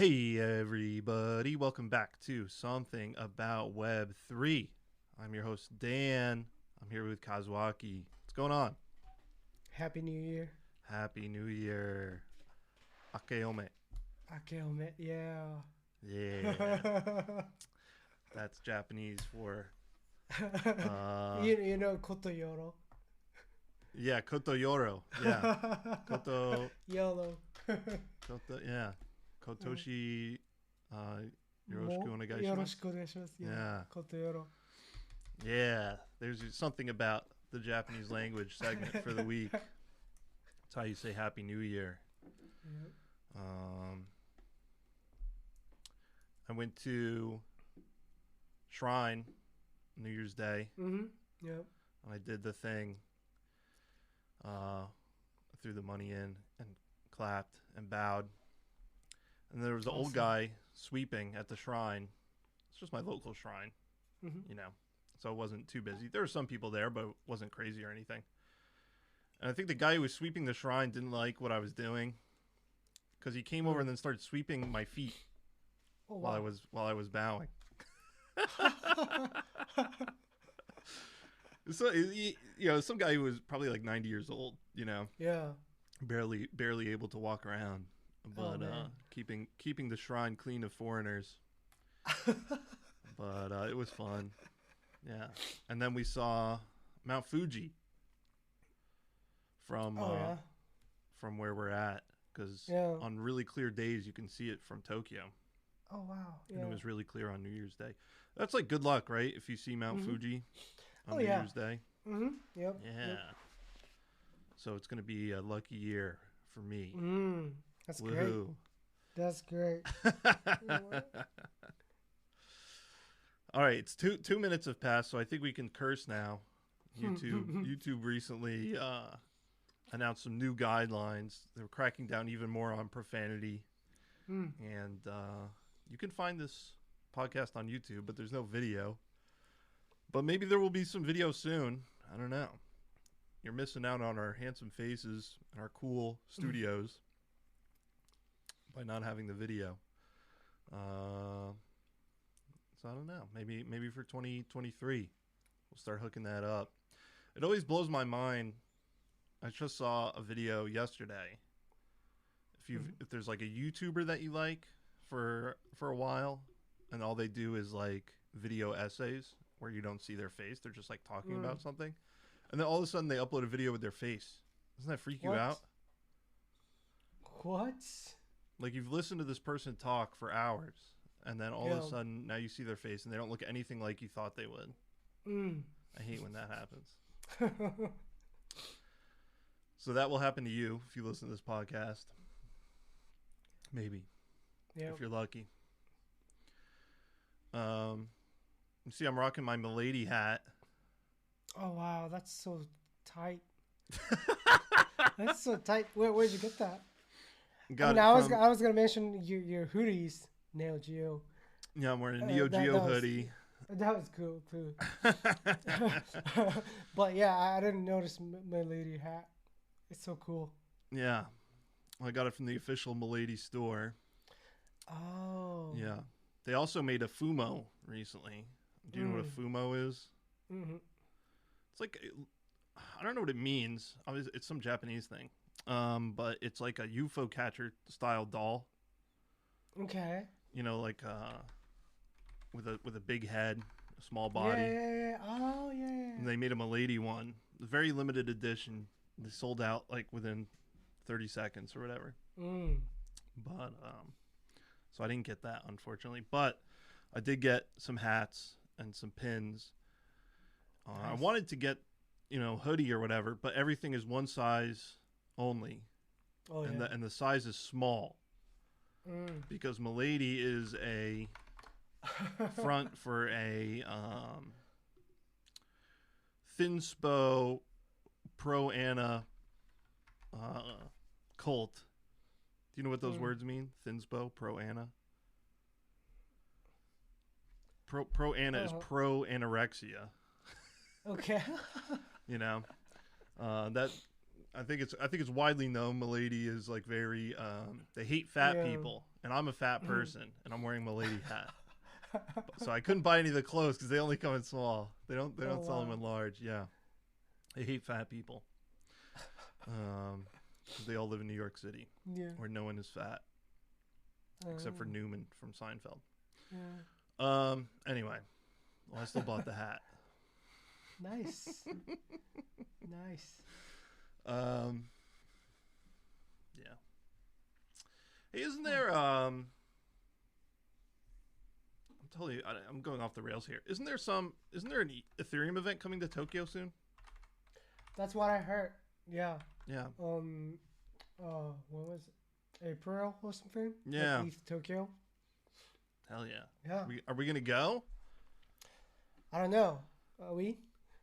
Hey everybody, welcome back to Something About Web3. I'm your host Dan. I'm here with Kazuaki. What's going on? Happy New Year. Happy New Year. Akeome. Akeome, yeah. Yeah, that's Japanese for you know Kotoyoro. yeah, koto yoro. Yeah. Koto Yolo. yeah. Kotoshi yoroshiku Mo onegaishimasu. yoroshiku onegaishimasu. Yeah. Yeah. Kotoyoro. Yeah, there's something about the Japanese language segment for the week. That's how you say Happy New Year. Yep. Um, I went to Shrine New Year's Day. Yep. And I did the thing. I threw the money in and clapped and bowed. And there was an old guy sweeping at the shrine. It's just my local shrine, you know. So it wasn't too busy. There were some people there, but it wasn't crazy or anything. And I think the guy who was sweeping the shrine didn't like what I was doing, because he came over and then started sweeping my feet while I was bowing. So some guy who was probably like 90 years old, Yeah. barely able to walk around, but keeping the shrine clean of foreigners. But it was fun. Yeah. And then we saw Mount Fuji from from where we're at, because on really clear days you can see it from Tokyo. Oh wow. Yeah. And it was really clear on New Year's Day. That's like good luck, right? If you see Mount Fuji on New Year's Day. Yep. Yeah. Yep. So it's going to be a lucky year for me. That's Woohoo. great. That's great. All right, it's 2 minutes have passed, so I think we can curse now. YouTube recently announced some new guidelines. They're cracking down even more on profanity. And you can find this podcast on YouTube, but there's no video. But maybe there will be some video soon. I don't know. You're missing out on our handsome faces and our cool studios by not having the video. So I don't know. Maybe for 2023, we'll start hooking that up. It always blows my mind. I just saw a video yesterday. If there's like a YouTuber that you like for a while, and all they do is like video essays where you don't see their face, they're just like talking about something, and then all of a sudden they upload a video with their face. Doesn't that freak you out? What? Like, you've listened to this person talk for hours, and then all of a sudden now you see their face and they don't look anything like you thought they would. I hate when that happens. So that will happen to you if you listen to this podcast. Maybe. If you're lucky. You see I'm rocking my Milady hat. Oh wow, that's so tight. That's so tight. Where'd you get that? I was gonna mention your hoodies, Neo Geo. Yeah, I'm wearing a Neo Geo hoodie. That was cool too. But yeah, I didn't notice my lady hat. It's so cool. Yeah, I got it from the official Milady store. Oh. Yeah, they also made a Fumo recently. Do you know what a Fumo is? It's like, I don't know what it means. It's some Japanese thing. But it's like a UFO catcher style doll. Okay. Like with a big head, a small body. Yeah. Oh yeah. And they made him a lady one. Very limited edition. They sold out like within 30 seconds or whatever. But so I didn't get that, unfortunately. But I did get some hats and some pins. Nice. I wanted to get hoodie or whatever, but everything is one size only. Oh, and and the size is small. Because Milady is a front for a Thinspo Pro Ana cult. Do you know what those words mean? Thinspo Pro Ana. Pro Ana is pro anorexia. Okay. That I think it's widely known Milady is like very they hate fat people, and I'm a fat person, and I'm wearing my lady hat. So I couldn't buy any of the clothes because they only come in small. They don't sell them in large. Yeah, I hate fat people. 'Cause they all live in New York City, where no one is fat except for Newman from Seinfeld. Yeah. Anyway, well, I still bought the hat. Nice. Nice. Yeah. Hey, isn't there I'm telling you, I'm going off the rails here. Isn't there an Ethereum event coming to Tokyo soon? That's what I heard. Yeah. Yeah. What was it? April or something? Yeah. Like East Tokyo. Hell yeah. Yeah. Are we gonna go? I don't know. Are we?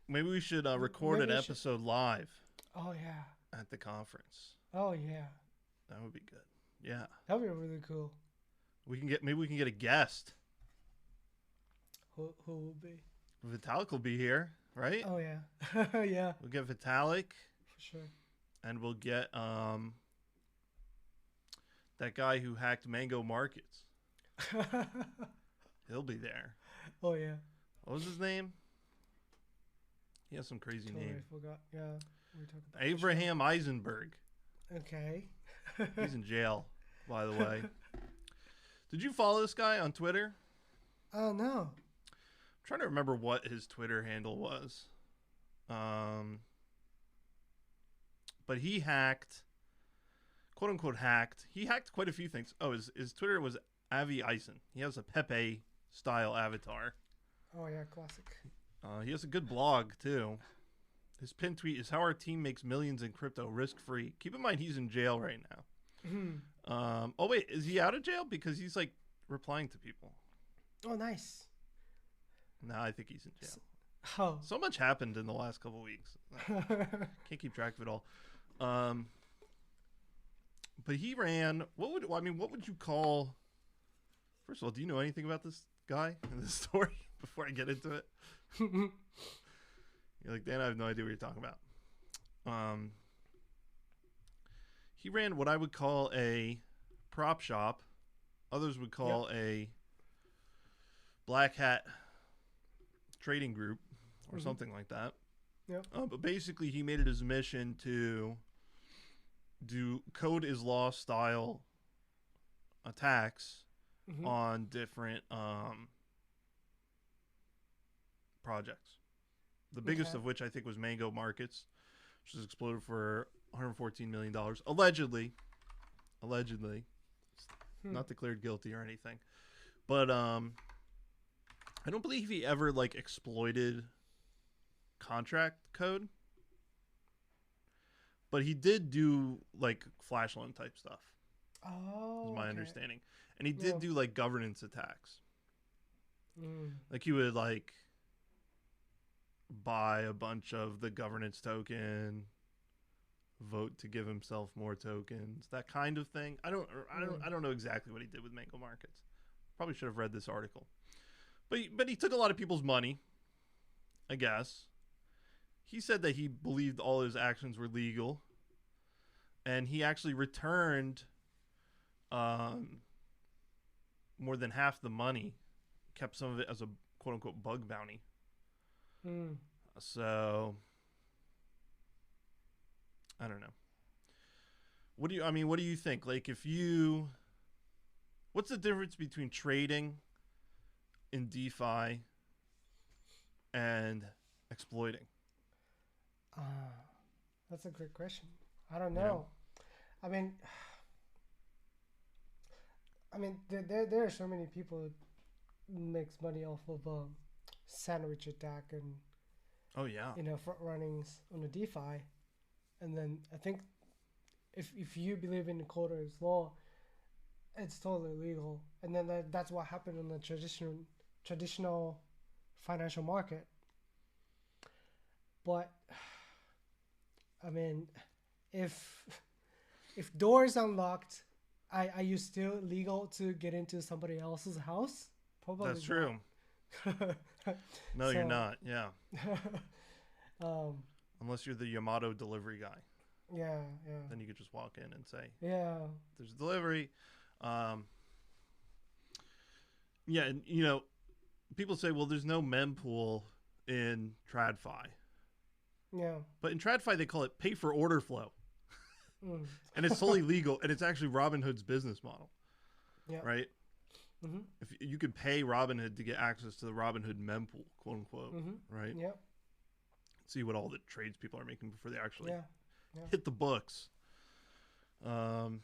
Maybe we should record an episode live. Oh yeah. At the conference. Oh yeah. That would be good. Yeah. That would be really cool. Maybe we can get a guest. Who will be? Vitalik will be here, right? Oh yeah. Yeah. We'll get Vitalik. For sure. And we'll get that guy who hacked Mango Markets. He'll be there. Oh yeah. What was his name? He has some crazy name. I forgot. Yeah. We talked about Abraham Eisenberg. Okay. He's in jail, by the way. Did you follow this guy on Twitter? Oh no. I'm trying to remember what his Twitter handle was. But he hacked, quote unquote hacked. He hacked quite a few things. Oh, his Twitter was Avi Eisen. He has a Pepe style avatar. Oh yeah, classic. He has a good blog too. His pinned tweet is how our team makes millions in crypto risk free. Keep in mind he's in jail right now. Oh wait, is he out of jail? Because he's like replying to people. Oh nice. No, I think he's in jail. Oh. So much happened in the last couple of weeks. Can't keep track of it all. But he ran. What would you call? First of all, do you know anything about this guy and this story before I get into it? You're like, Dan, I have no idea what you're talking about. He ran what I would call a prop shop. Others would call a black hat trading group or something like that. Yep. But basically, he made it his mission to do code is law style attacks on different projects. The biggest of which I think was Mango Markets, which has exploded for $114 million. Allegedly. Not declared guilty or anything. But I don't believe he ever like exploited contract code. But he did do like flash loan type stuff. Oh, is my understanding. And he did do like governance attacks. Like he would like buy a bunch of the governance token, vote to give himself more tokens, that kind of thing. I don't know exactly what he did with Mango Markets. Probably should have read this article. But he took a lot of people's money, I guess. He said that he believed all his actions were legal, and he actually returned more than half the money, kept some of it as a quote-unquote bug bounty. So I don't know. What do you think? Like what's the difference between trading in DeFi and exploiting? That's a great question. I don't know. Yeah. I mean, there are so many people that makes money off of sandwich attack and front runnings on the DeFi, and then I think if you believe in the code as law, it's totally legal, and then that's what happened in the traditional financial market. But I mean, if doors unlocked, are you still legal to get into somebody else's house? Probably. That's true. No, you're not. Yeah. Unless you're the Yamato delivery guy. Yeah. Then you could just walk in and say, yeah, there's a delivery. Yeah, and people say, well, there's no mempool in TradFi. Yeah. But in TradFi, they call it pay for order flow. And it's totally legal, and it's actually Robinhood's business model. Yeah. Right? Mm-hmm. If you could pay Robinhood to get access to the Robinhood mempool, quote unquote, right? Yeah. See what all the trades people are making before they actually hit the books. So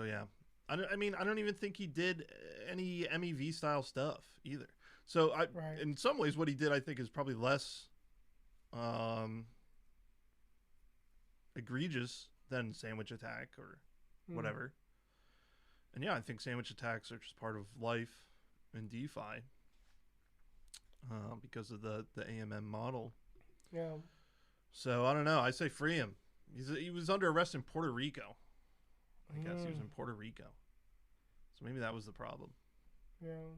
yeah, I don't even think he did any MEV style stuff either. So in some ways, what he did, I think, is probably less egregious than Sandwich Attack or whatever. And yeah, I think sandwich attacks are just part of life in DeFi because of the AMM model. Yeah. So I don't know. I say free him. He was under arrest in Puerto Rico. I guess he was in Puerto Rico. So maybe that was the problem. Yeah.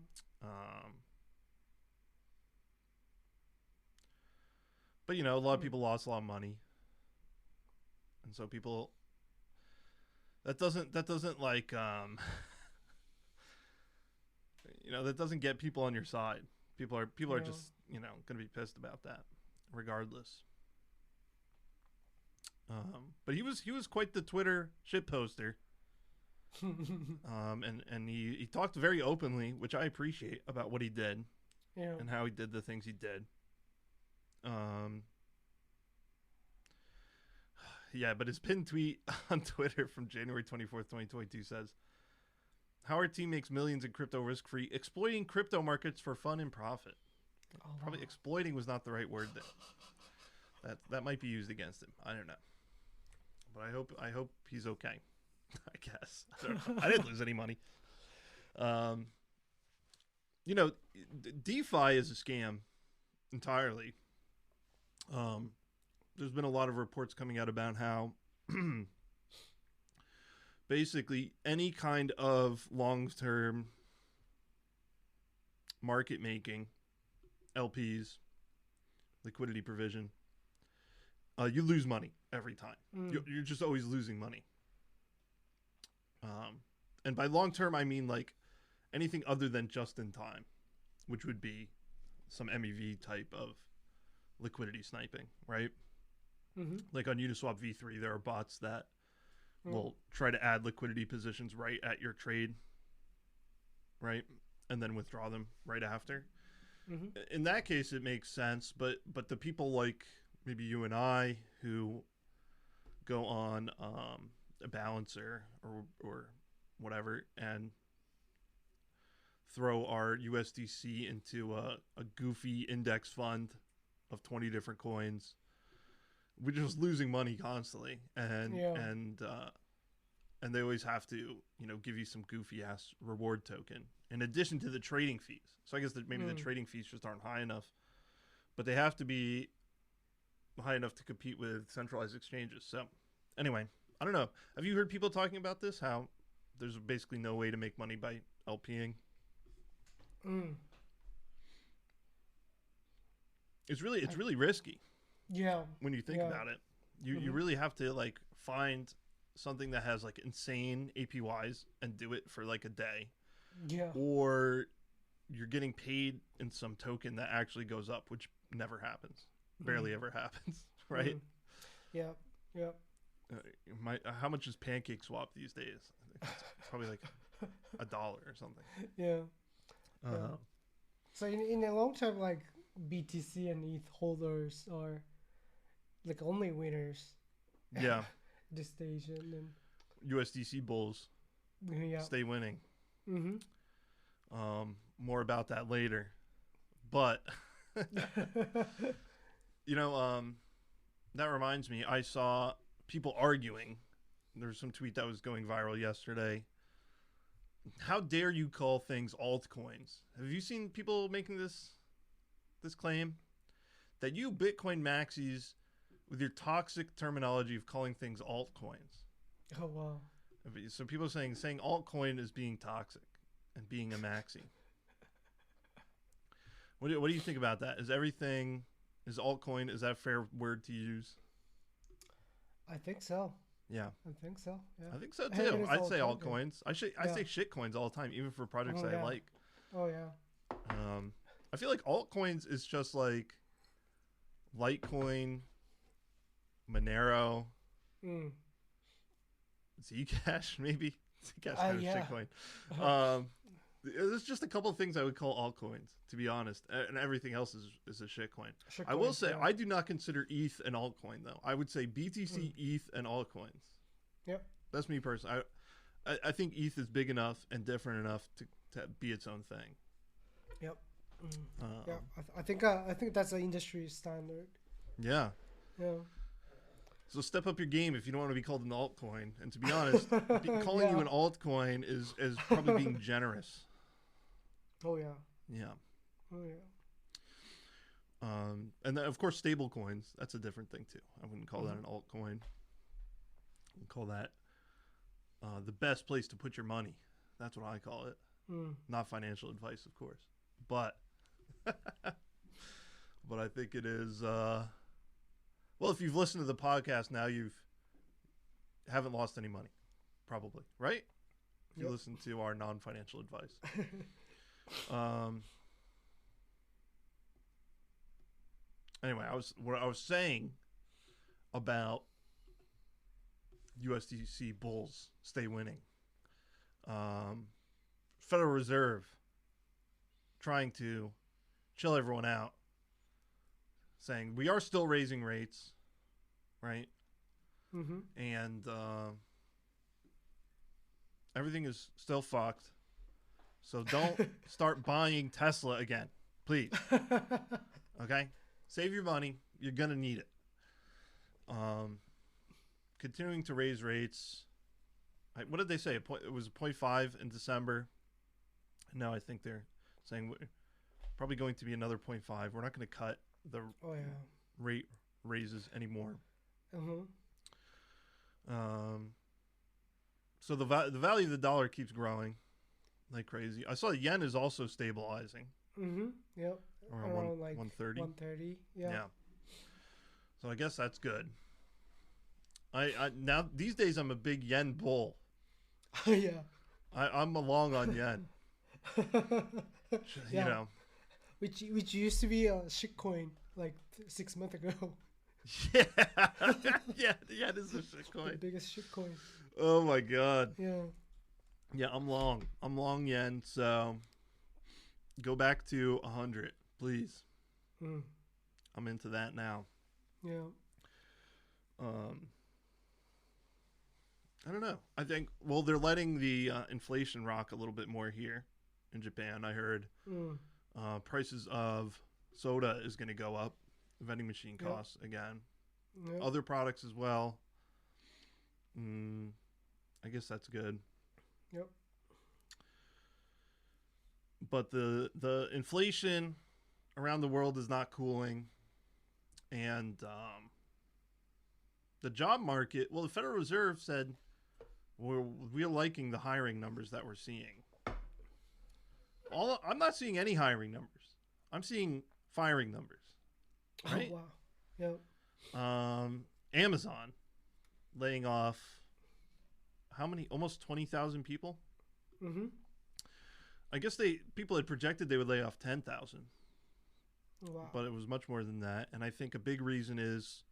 But a lot of people lost a lot of money. And so people that doesn't like that doesn't get people on your side. People are just, going to be pissed about that regardless. But he was quite the Twitter shit poster. And he talked very openly, which I appreciate, about what he did and how he did the things he did. Yeah, but his pinned tweet on Twitter from January 24th, 2022 says, how our team makes millions in crypto risk-free, exploiting crypto markets for fun and profit. Probably exploiting was not the right word there. That might be used against him. I don't know. But I hope he's okay. I guess. I don't know. I didn't lose any money. DeFi is a scam entirely. There's been a lot of reports coming out about how basically any kind of long-term market making, LPs, liquidity provision, you lose money every time. You're just always losing money. And by long-term, I mean like anything other than just in time, which would be some MEV type of liquidity sniping, right? Like on Uniswap v3, there are bots that will try to add liquidity positions right at your trade, right? And then withdraw them right after. In that case, it makes sense. But the people like maybe you and I who go on a balancer or whatever and throw our USDC into a goofy index fund of 20 different coins, we're just losing money constantly, and they always have to give you some goofy ass reward token in addition to the trading fees. So I guess that maybe the trading fees just aren't high enough, but they have to be high enough to compete with centralized exchanges. So anyway, I don't know. Have you heard people talking about this? How there's basically no way to make money by LPing? It's really risky. Yeah. When you think about it, you really have to like find something that has like insane APYs and do it for like a day. Yeah. Or you're getting paid in some token that actually goes up, which never happens. Barely ever happens, right? Yeah. Yeah. How much is Pancake Swap these days? I think it's probably like $1 or something. Yeah. So in the long term, like BTC and ETH holders are like only winners. Yeah. This station and USDC bulls stay winning. More about that later, but that reminds me, I saw people arguing. There's some tweet that was going viral yesterday. How dare you call things altcoins? Have you seen people making this claim that you Bitcoin maxis with your toxic terminology of calling things altcoins? Oh wow! So people are saying altcoin is being toxic and being a maxi. What do you think about that? Is altcoin, is that a fair word to use? I think so. Yeah. I think so. Yeah. I think so too. I'd say altcoins. I say Yeah. shitcoins all the time, even for projects I like. Oh yeah. I feel like altcoins is just like Litecoin, Monero, Zcash maybe. Zcash kind of shitcoin. There's just a couple of things I would call altcoins, to be honest, and everything else is a shitcoin. I will say I do not consider ETH an altcoin though. I would say BTC, ETH, and altcoins. Yep. That's me personally. I think ETH is big enough and different enough to be its own thing. Yep. Yeah. I think that's an industry standard. Yeah. Yeah. So step up your game if you don't want to be called an altcoin. And to be honest, calling you an altcoin is probably being generous. Oh yeah. Yeah. Oh yeah. And then of course stable coins. That's a different thing too. I wouldn't call that an altcoin. I'd call that the best place to put your money. That's what I call it. Not financial advice, of course, but but I think it is. Well, if you've listened to the podcast now, haven't lost any money, probably, right? If you listen to our non-financial advice. Anyway, what I was saying about USDC bulls stay winning. Federal Reserve trying to chill everyone out, saying we are still raising rates, right? And everything is still fucked. So don't start buying Tesla again, please. Okay? Save your money. You're going to need it. Continuing to raise rates. What did they say? It was 0.5 in December. Now I think they're saying probably going to be another 0.5. We're not going to cut the rate raises anymore. So the value of the dollar keeps growing like crazy. I saw the yen is also stabilizing. Yep. Around 130. 130. Yeah. So I guess that's good. I now these days I'm a big yen bull. Yeah. I'm along on yen. You know. Which used to be a shitcoin like 6 months ago. Yeah. Yeah, this is a shitcoin. The biggest shitcoin. Oh my god. Yeah. Yeah, I'm long yen, so go back to 100, please. I'm into that now. Yeah. I don't know. I think they're letting the inflation rock a little bit more here in Japan. I heard prices of soda is going to go up, vending machine costs again, other products as well. I guess that's good. Yep. But the inflation around the world is not cooling, and the job market. Well, the Federal Reserve said we're liking the hiring numbers that we're seeing. I'm not seeing any hiring numbers. I'm seeing firing numbers. Right? Oh, wow. Yep. Amazon laying off how many? Almost 20,000 people. I guess people had projected they would lay off 10,000. Wow. But it was much more than that. And I think a big reason is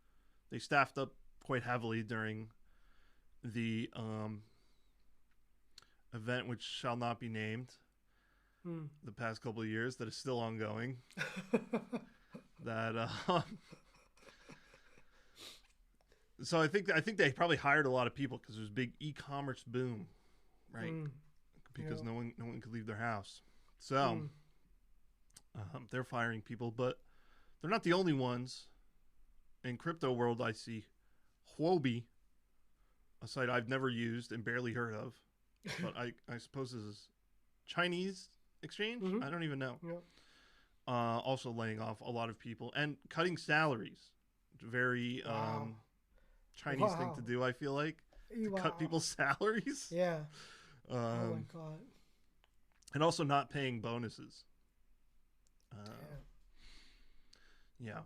they staffed up quite heavily during the event which shall not be named the past couple of years that is still ongoing. So I think they probably hired a lot of people because there's a big e-commerce boom, right? Because no one could leave their house. So they're firing people, but they're not the only ones. In crypto world, I see Huobi, a site I've never used and barely heard of, but I suppose this is Chinese exchange. I don't even know. Yep. Also laying off a lot of people and cutting salaries. Very Chinese thing to do, I feel like. To cut people's salaries. Yeah. Oh my god. And also not paying bonuses. Yeah.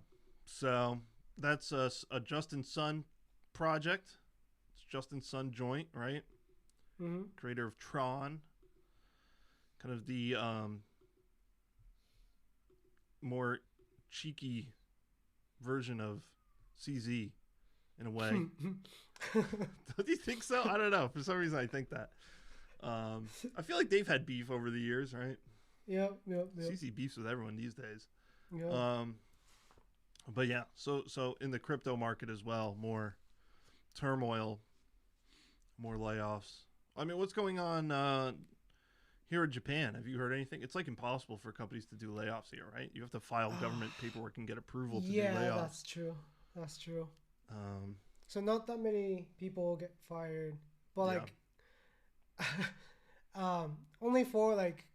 So that's a Justin Sun project. It's Justin Sun Joint, right? Mm-hmm. Creator of Tron. Kind of the more cheeky version of CZ in a way. Don't you think so? I don't know. For some reason, I think that. I feel like they've had beef over the years, right? Yep. CZ beefs with everyone these days. Yeah. But yeah, so in the crypto market as well, more turmoil, more layoffs. I mean, what's going on here in Japan? Have you heard anything? It's like impossible for companies to do layoffs here, right? You have to file government paperwork and get approval to do layoffs. Yeah, that's true. So not that many people get fired, but like, only for like,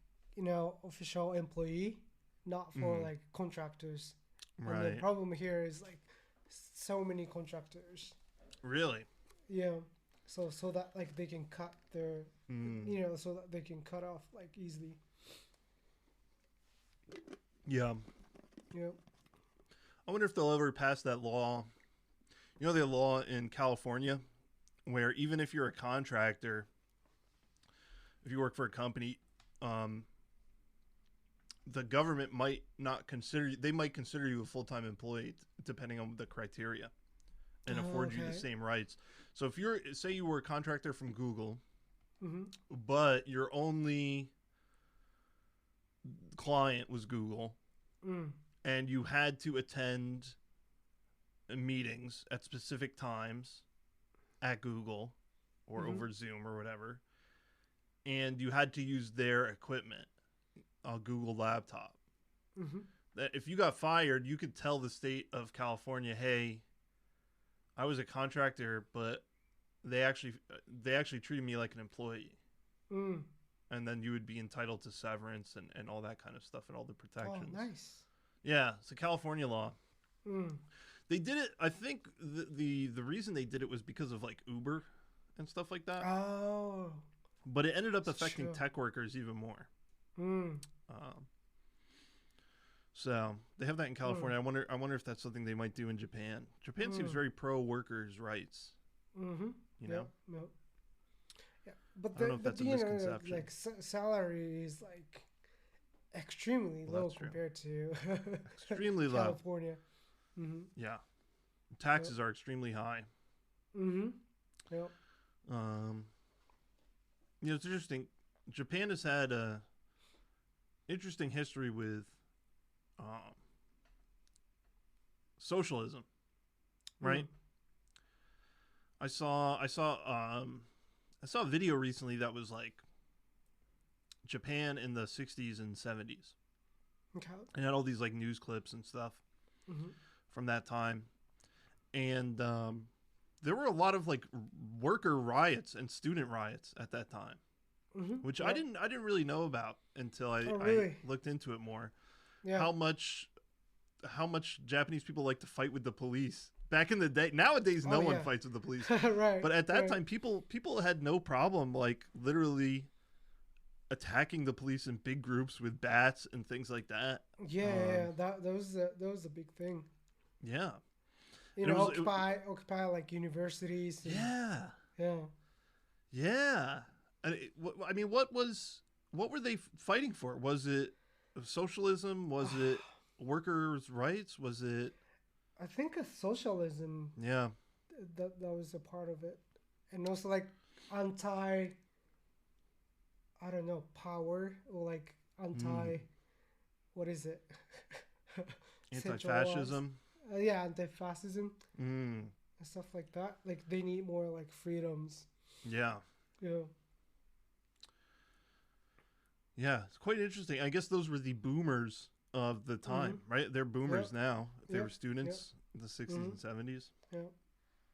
official employee, not for like contractors. Right. And the problem here is like so many contractors. Really? Yeah. So that like they can cut their, so that they can cut off like easily. Yeah. Yep. I wonder if they'll ever pass that law. You know, the law in California where even if you're a contractor, if you work for a company, the government might not consider you, they might consider you a full-time employee depending on the criteria and afford you the same rights. So if you're, say you were a contractor from Google, but your only client was Google, and you had to attend meetings at specific times at Google or over Zoom or whatever, and you had to use their equipment, a Google laptop, that if you got fired, you could tell the state of California, hey, I was a contractor, but they actually treated me like an employee. And then you would be entitled to severance and all that kind of stuff and all the protections. Oh, nice. Yeah, it's a California law. They did it, I think the reason they did it was because of like Uber and stuff like that. Oh. But it ended up affecting tech workers even more. So they have that in California. I wonder if that's something they might do in Japan. Japan seems very pro workers' rights. You know? Yep. Yeah, but I don't know if that's a misconception. Like salary is like extremely low compared to extremely low. California. Yeah, taxes are extremely high. Yep. You know, it's interesting. Japan has had a interesting history with socialism, right? I saw a video recently that was like Japan in the 60s and 70s. Okay. And had all these like news clips and stuff from that time. And there were a lot of like worker riots and student riots at that time, which I didn't really know about until I looked into it more. Yeah. How much Japanese people like to fight with the police. Back in the day, nowadays no one fights with the police. Right. But at that time, people had no problem like literally attacking the police in big groups with bats and things like that. Yeah, that was a big thing. Yeah. You know, occupy like universities. And, yeah. I mean, what were they fighting for? Was it socialism? Was it workers' rights? Was it? I think a socialism. Yeah. That was a part of it, and also like anti. I don't know, power or like anti. What is it? Anti-fascism. Yeah, anti-fascism and stuff like that. Like they need more like freedoms. Yeah. Yeah. Yeah, it's quite interesting. I guess those were the boomers of the time, right? They're boomers now. If they were students in the 60s and 70s. Yeah.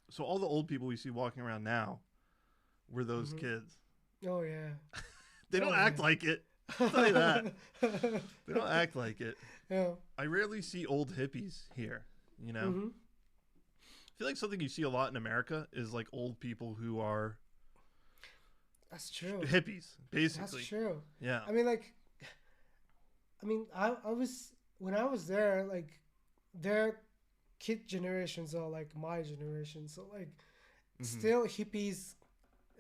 So all the old people we see walking around now were those kids. Oh, yeah. They don't act like it. I'll tell you that. They don't act like it. Yeah. I rarely see old hippies here, you know? I feel like something you see a lot in America is like old people who are... That's true. Hippies, basically. That's true. Yeah. I was when I was there, like their kid generations are like my generation, so like still hippies,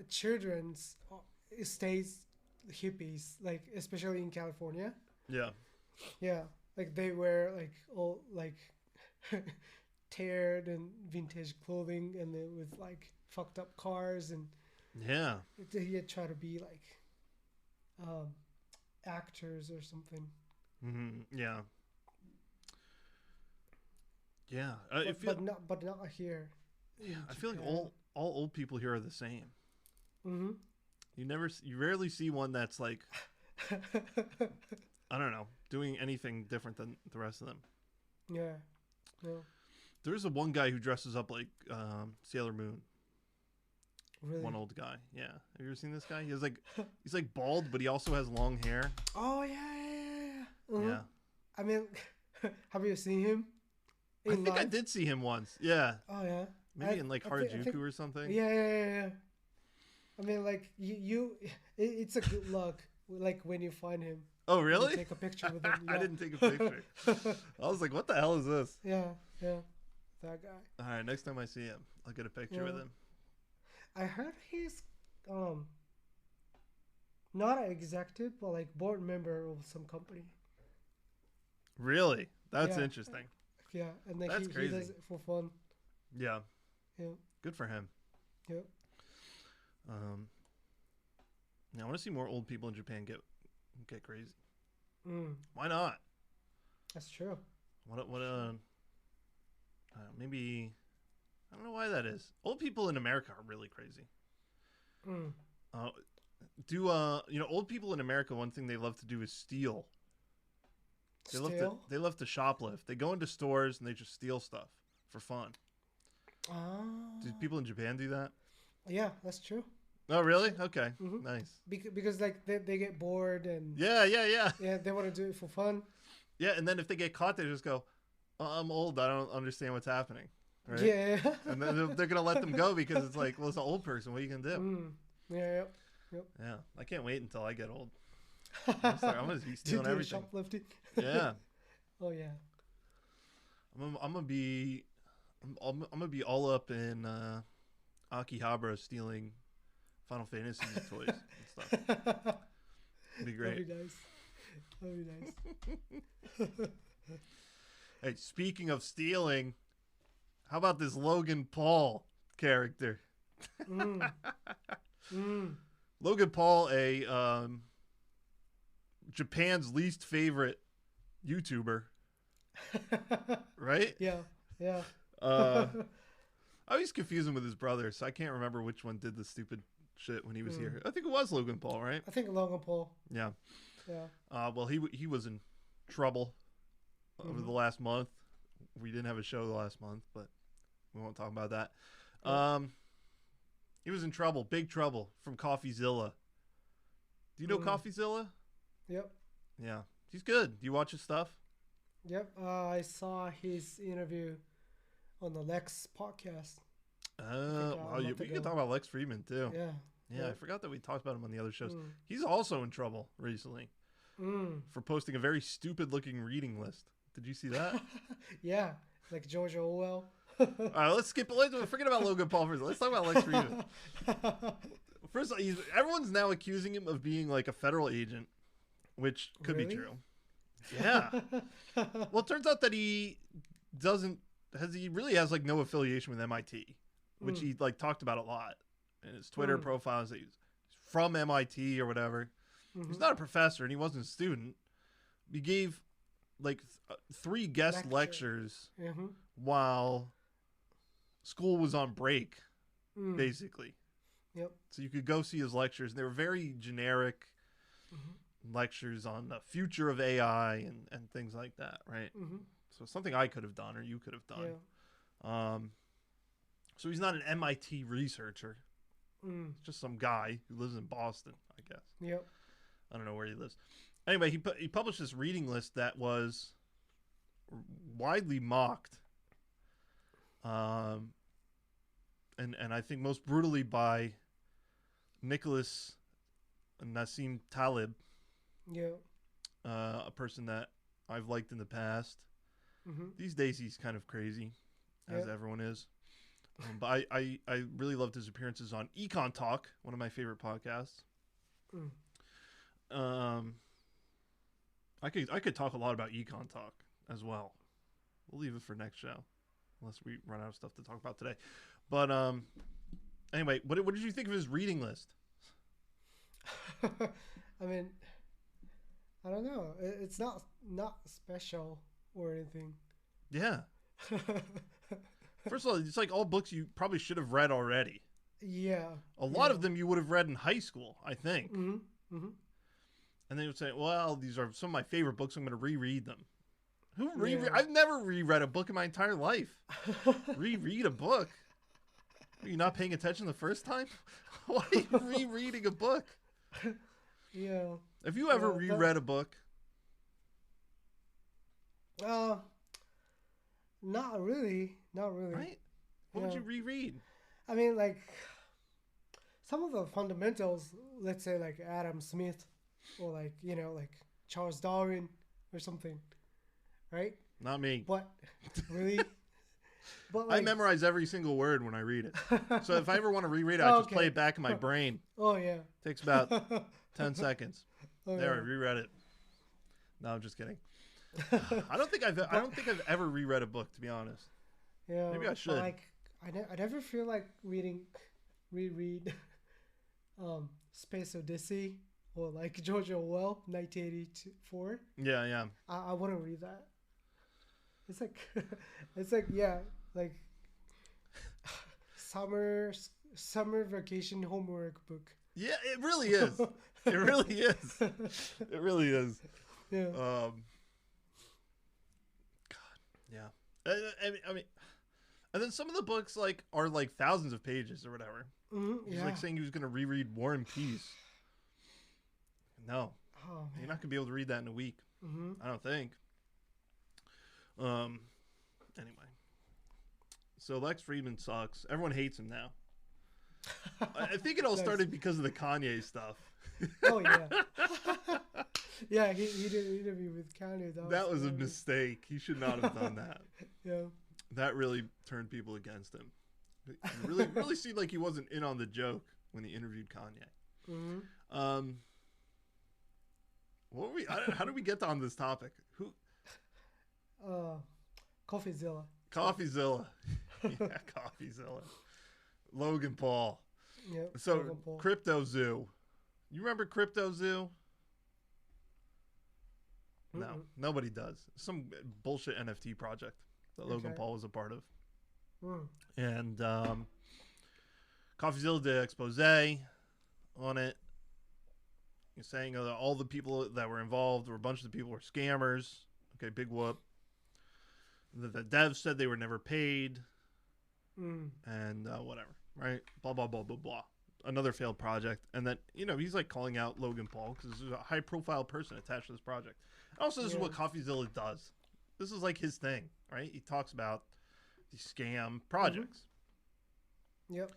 children's stays hippies, like especially in California. Yeah. Yeah, like they wear like all like teared and vintage clothing, and they with like fucked up cars, and Yeah. they try to be like um, actors or something. Yeah. Yeah. But not here. Yeah, I feel like all old people here are the same. Mm-hmm. You rarely see one that's like, I don't know, doing anything different than the rest of them. Yeah. No. There's one guy who dresses up like Sailor Moon. Really? One old guy. Yeah. Have you ever seen this guy? He's like bald, but he also has long hair. Oh yeah. Mm-hmm. Yeah. I mean, have you seen him? I think I did see him once. Yeah. Oh yeah. Maybe in like Harajuku or something. Yeah. I mean, like it's a good luck. Like when you find him. Oh really? You take a picture with him. Yeah. I didn't take a picture. I was like, what the hell is this? Yeah. That guy. All right, next time I see him, I'll get a picture with him. I heard he's not an executive, but like board member of some company. Really? That's interesting. Yeah, and like That's he crazy. does it for fun. Yeah. Yeah. Good for him. Yep. I want to see more old people in Japan get crazy. Mm. Why not? That's true. Maybe I don't know why that is. Old people in America are really crazy. Mm. Old people in America, one thing they love to do is steal. They love to shoplift. They go into stores and they just steal stuff for fun. Do people in Japan do that? Yeah, that's true. Oh, really? Okay. Mm-hmm. Nice. Because like they get bored and yeah. Yeah, they want to do it for fun. Yeah, and then if they get caught, they just go, "Oh, I'm old. I don't understand what's happening." Right? Yeah. And then they're gonna let them go because it's like, well, it's an old person. What are you gonna do? Mm. Yeah. Yep. Yeah. I can't wait until I get old. I'm gonna be stealing everything. Shoplifting. Yeah. Oh yeah. I'm gonna be all up in Akihabara stealing Final Fantasy toys and stuff. It'd be great. That'd be nice. Hey, speaking of stealing, how about this Logan Paul character? Logan Paul, Japan's least favorite YouTuber. Right? Yeah. I always confuse him with his brother, so I can't remember which one did the stupid shit when he was here. I think it was Logan Paul, right? I think Logan Paul. Yeah. Yeah. Well, he was in trouble over the last month. We didn't have a show the last month, but we won't talk about that. He was in trouble, big trouble, from CoffeeZilla. Do you know CoffeeZilla? Yep. Yeah. He's good. Do you watch his stuff? Yep. I saw his interview on the Lex podcast. You can talk about Lex Friedman too. Yeah. Yeah, I forgot that we talked about him on the other shows. He's also in trouble recently for posting a very stupid looking reading list. Did you see that? Yeah, like George Orwell. All right, let's forget about Logan Paul first. Let's talk about Lex Friedman. First of all, everyone's now accusing him of being like a federal agent, which could be true. Yeah. Well, it turns out that he really has like no affiliation with MIT, which he like talked about a lot in his Twitter profiles. That he's from MIT or whatever. He's not a professor and he wasn't a student. He gave like 3 guest lectures while school was on break, basically. Yep. So you could go see his lectures. And they were very generic lectures on the future of AI and things like that, right? So something I could have done or you could have done. Yeah. So he's not an MIT researcher. He's just some guy who lives in Boston, I guess. Yep. I don't know where he lives. Anyway, he published this reading list that was widely mocked, and I think most brutally by Nicholas Nassim Taleb, a person that I've liked in the past. These days he's kind of crazy, as everyone is. But I really loved his appearances on Econ Talk, one of my favorite podcasts. I could talk a lot about Econ Talk as well. We'll leave it for next show, unless we run out of stuff to talk about today. But anyway, what did you think of his reading list? I mean, I don't know. It's not special or anything. Yeah. First of all, it's like all books you probably should have read already. Yeah. A lot of them you would have read in high school, I think. Mm-hmm. Mm-hmm. And they would say, well, these are some of my favorite books. I'm going to reread them. I've never reread a book in my entire life. Reread a book? Are you not paying attention the first time? Why are you rereading a book? Yeah. Have you ever reread a book? Not really. Right? What would you reread? I mean, like, some of the fundamentals, let's say like Adam Smith or like, like Charles Darwin or something, right? Not me. But, really? But I memorize every single word when I read it. So if I ever want to reread it, I just play it back in my brain. Oh, yeah. Takes about 10 seconds. Oh, there, I reread it. No, I'm just kidding. I don't think I've ever reread a book, to be honest. Yeah, maybe I should. Like, I never feel like reread Space Odyssey or like George Orwell, 1984. Yeah. I want to read that. It's like, like summer vacation homework book. Yeah, it really is. It really is. It really is. Yeah. God. Yeah. I mean, and then some of the books are like thousands of pages or whatever. Mm-hmm, He's like saying he was going to reread War and Peace. No. Oh, man. You're not going to be able to read that in a week. Mm-hmm. I don't think. Anyway. So Lex Friedman sucks. Everyone hates him now. I think it all started because of the Kanye stuff. Oh, yeah. Yeah, he did an interview with Kanye. That was a mistake. He should not have done that. Yeah. That really turned people against him. It really seemed like he wasn't in on the joke when he interviewed Kanye. Mm-hmm. What were we? How did we get on this topic? Who? CoffeeZilla. CoffeeZilla. Yeah, CoffeeZilla. Logan Paul. Yeah. So Logan Paul. Crypto Zoo. You remember Crypto Zoo? No, nobody does. Some bullshit NFT project that Logan Paul was a part of. And CoffeeZilla did an expose on it. You're saying all the people that were involved, or a bunch of the people were scammers. Okay, big whoop. The devs said they were never paid. And whatever, right? Blah, blah, blah, blah, blah. Another failed project. And then, he's like calling out Logan Paul because there's a high profile person attached to this project. Also, this is what CoffeeZilla does. This is like his thing, right? He talks about these scam projects. Yep.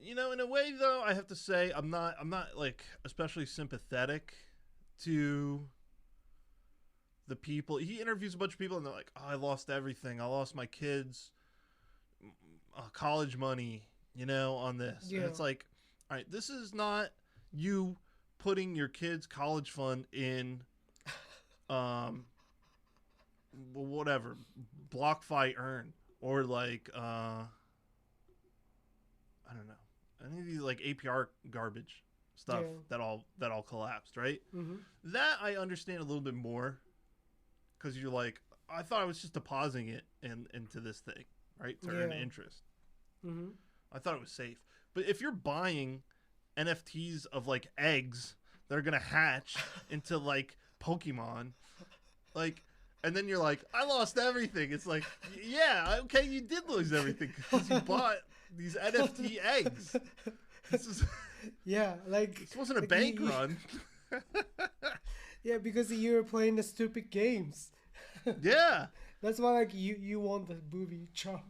In a way, though, I have to say I'm not like especially sympathetic to the people. He interviews a bunch of people, and they're like, "Oh, I lost everything. I lost my kids' college money, on this." Yeah. And it's like, all right, this is not you putting your kid's college fund in, whatever, BlockFi Earn, or like, I don't know, any of these like APR garbage stuff that all collapsed, right? Mm-hmm. That I understand a little bit more, because you're like, I thought I was just depositing it into this thing, right, to earn interest. Mm-hmm. I thought it was safe. But if you're buying NFTs of like eggs that are gonna hatch into like Pokemon, like, and then you're like, I lost everything. It's like, yeah, okay, you did lose everything because you bought these NFT eggs. This is like this wasn't a bank run. Yeah, because you were playing the stupid games. Yeah, that's why like you want the booby trap.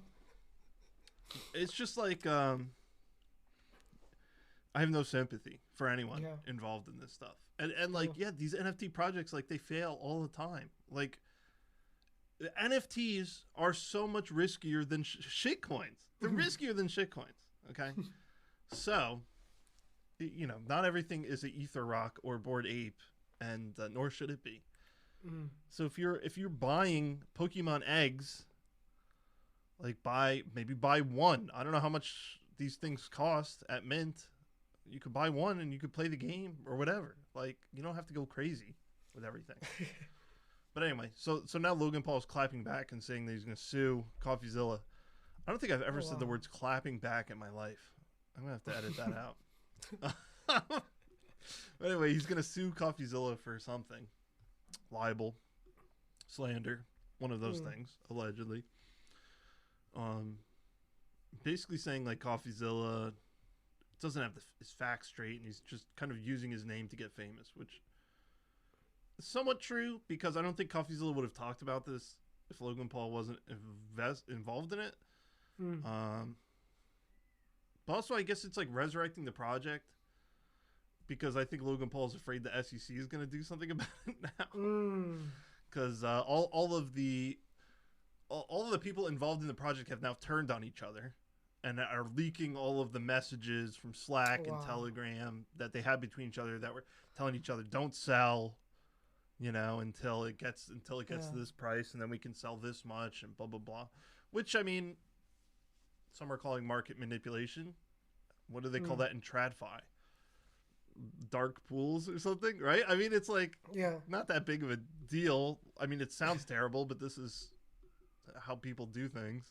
It's just like I have no sympathy for anyone involved in this stuff. And like, these NFT projects, like, they fail all the time. Like, NFTs are so much riskier than shit coins. They're riskier than shit coins. Okay, so not everything is an Ether Rock or Bored Ape, and nor should it be. So if you're buying Pokemon eggs, like buy one. I don't know how much these things cost at Mint. You could buy one and you could play the game or whatever. Like, you don't have to go crazy with everything. But anyway, so now Logan Paul is clapping back and saying that he's going to sue CoffeeZilla. I don't think I've ever said the words clapping back in my life. I'm going to have to edit that out. But anyway, he's going to sue CoffeeZilla for something. Libel, slander, one of those things, allegedly. Basically saying like CoffeeZilla doesn't have his facts straight, and he's just kind of using his name to get famous, which is somewhat true, because I don't think CoffeeZilla would have talked about this if Logan Paul wasn't involved in it. But also, I guess it's like resurrecting the project, because I think Logan Paul is afraid the SEC is going to do something about it now. Because all of the people involved in the project have now turned on each other and are leaking all of the messages from Slack and Telegram that they had between each other, that were telling each other, don't sell, until it gets to this price, and then we can sell this much, and blah blah blah. Which, I mean, some are calling market manipulation. What do they call that in TradFi? Dark pools or something, right? I mean, it's like not that big of a deal. I mean, it sounds terrible, but this is how people do things.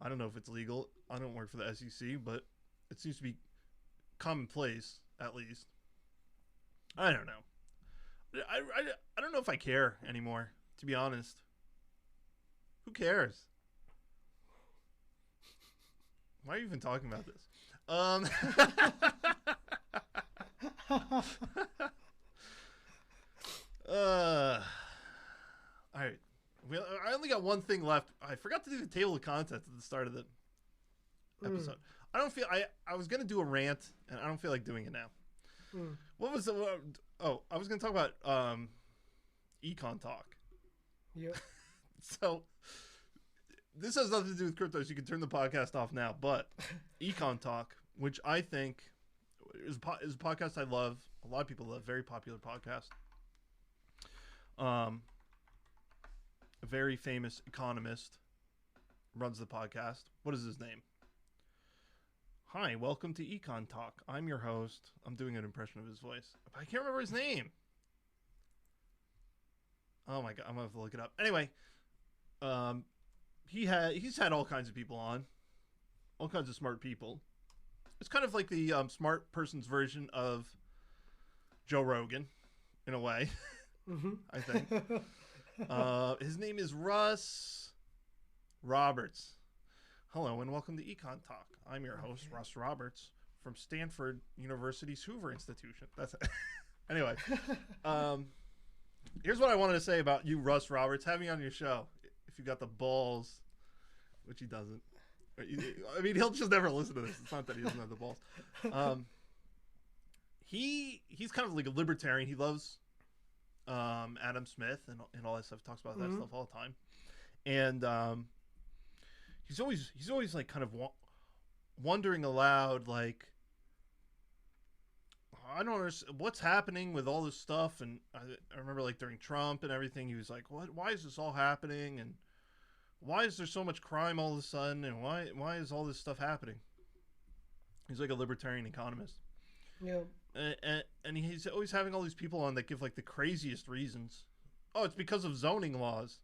I don't know if it's legal. I don't work for the SEC, but it seems to be commonplace, at least. I don't know. I don't know if I care anymore, to be honest. Who cares? Why are you even talking about this? All right. I only got one thing left. I forgot to do the table of contents at the start of the episode. I don't feel I was gonna do a rant, and I don't feel like doing it now. What was the? I was gonna talk about econ talk. Yeah. So this has nothing to do with crypto, so you can turn the podcast off now. But econ talk, which I think is a podcast I love. A lot of people love. Very popular podcast. A very famous economist runs the podcast. What is his name? Hi, welcome to Econ Talk. I'm your host. I'm doing an impression of his voice. I can't remember his name. Oh my god, I'm gonna have to look it up. Anyway, he's had all kinds of people on, all kinds of smart people. It's kind of like the smart person's version of Joe Rogan, in a way. I think. His name is Russ Roberts. Hello and welcome to Econ Talk. I'm your host, Russ Roberts, from Stanford University's Hoover Institution. That's it. Anyway, here's what I wanted to say about you, Russ Roberts. Have me on your show if you got the balls, which he doesn't. I mean, he'll just never listen to this. It's not that he doesn't have the balls. He's kind of like a libertarian. He loves Adam Smith and all that stuff. Talks about that stuff all the time, and he's always like kind of wondering aloud, like, I don't understand what's happening with all this stuff. And I remember, like, during Trump and everything, he was like, why is this all happening, and why is there so much crime all of a sudden, and why is all this stuff happening? He's like a libertarian economist. Yeah. And he's always having all these people on that give like the craziest reasons. Oh, it's because of zoning laws.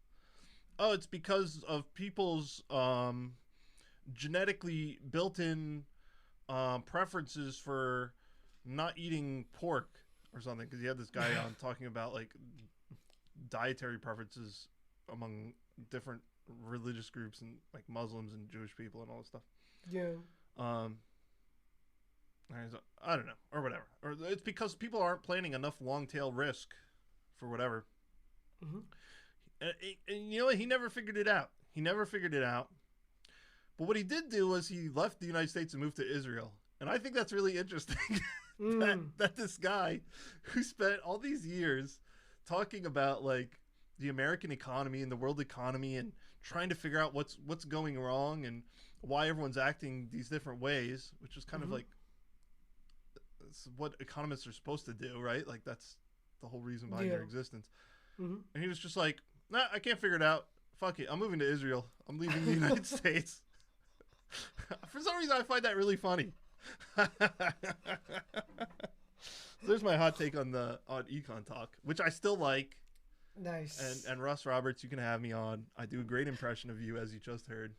Oh, it's because of people's genetically built-in preferences for not eating pork or something. Because he had this guy on talking about like dietary preferences among different religious groups and like Muslims and Jewish people and all this stuff. Yeah. I don't know, or whatever. Or it's because people aren't planning enough long-tail risk for whatever. And you know what? He never figured it out. But what he did do was he left the United States and moved to Israel. And I think that's really interesting. that this guy who spent all these years talking about like the American economy and the world economy and trying to figure out what's going wrong and why everyone's acting these different ways, which is kind of like what economists are supposed to do, right? Like that's the whole reason behind their existence. And he was just like, nah, I can't figure it out. Fuck it. I'm moving to Israel. I'm leaving the United States. For some reason, I find that really funny. So there's my hot take on Econ Talk, which I still like. Nice. And Russ Roberts, you can have me on. I do a great impression of you, as you just heard.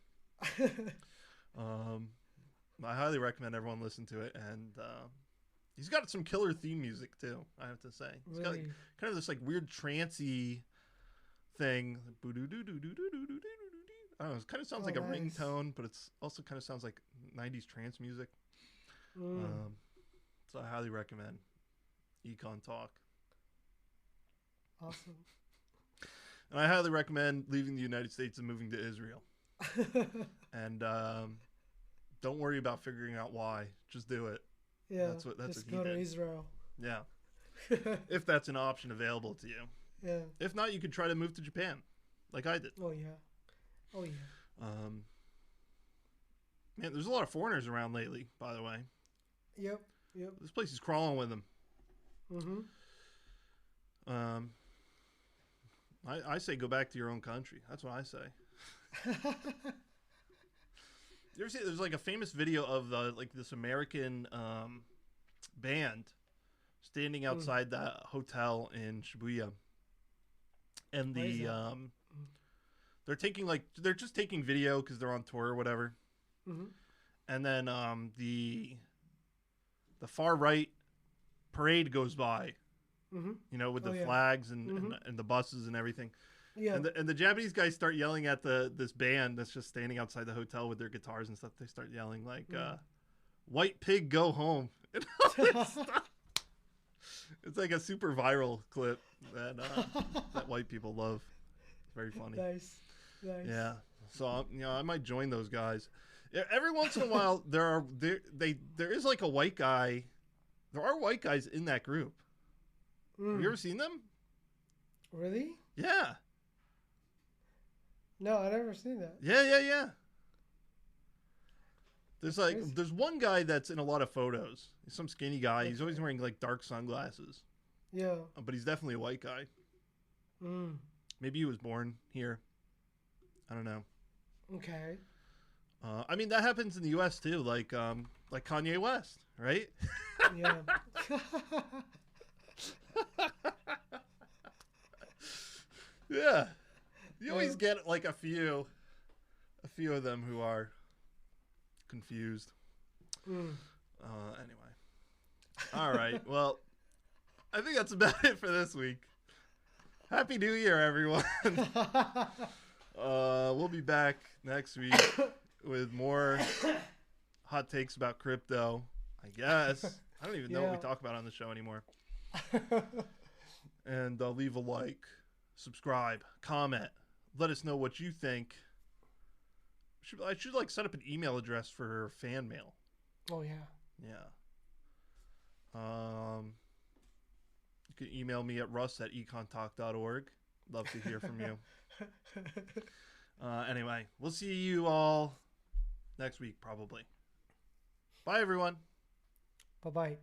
I highly recommend everyone listen to it. And he's got some killer theme music, too, I have to say. He's got like, kind of this like weird trancey thing. I don't know, it kind of sounds like a ringtone, but it's also kind of sounds like 90s trance music. So I highly recommend Econ Talk. Awesome. And I highly recommend leaving the United States and moving to Israel. And don't worry about figuring out why. Just do it. Yeah, that's what just go to Israel. Yeah. If that's an option available to you. Yeah. If not, you could try to move to Japan, like I did. Oh yeah. Man, there's a lot of foreigners around lately, by the way. Yep. This place is crawling with them. I say go back to your own country. That's what I say. You ever see? There's like a famous video of this American band standing outside that hotel in Shibuya, and they're just taking video because they're on tour or whatever. And then the far right parade goes by, you know, with the flags and the buses and everything. Yeah. And the Japanese guys start yelling at this band that's just standing outside the hotel with their guitars and stuff. They start yelling like, "White pig, go home." And all this stuff. It's like a super viral clip that that white people love. It's very funny. Nice. Yeah. So I might join those guys. Every once in a while, there is like a white guy. There are white guys in that group. Have you ever seen them? Really? Yeah. No, I've never seen that. Yeah. There's one guy that's in a lot of photos. He's some skinny guy. Okay. He's always wearing like dark sunglasses. Yeah. But he's definitely a white guy. Maybe he was born here. I don't know. Okay. I mean, that happens in the U.S. too, like Kanye West, right? Yeah. Yeah. You always get like a few of them who are confused. Anyway. All right. Well, I think that's about it for this week. Happy New Year, everyone. We'll be back next week with more hot takes about crypto, I guess. I don't even know what we talk about on the show anymore. And leave a like, subscribe, comment. Let us know what you think. I should like set up an email address for fan mail. Oh yeah. Yeah. You can email me at russ@econtalk.org. Love to hear from you. Anyway, we'll see you all next week probably. Bye everyone. Bye-bye.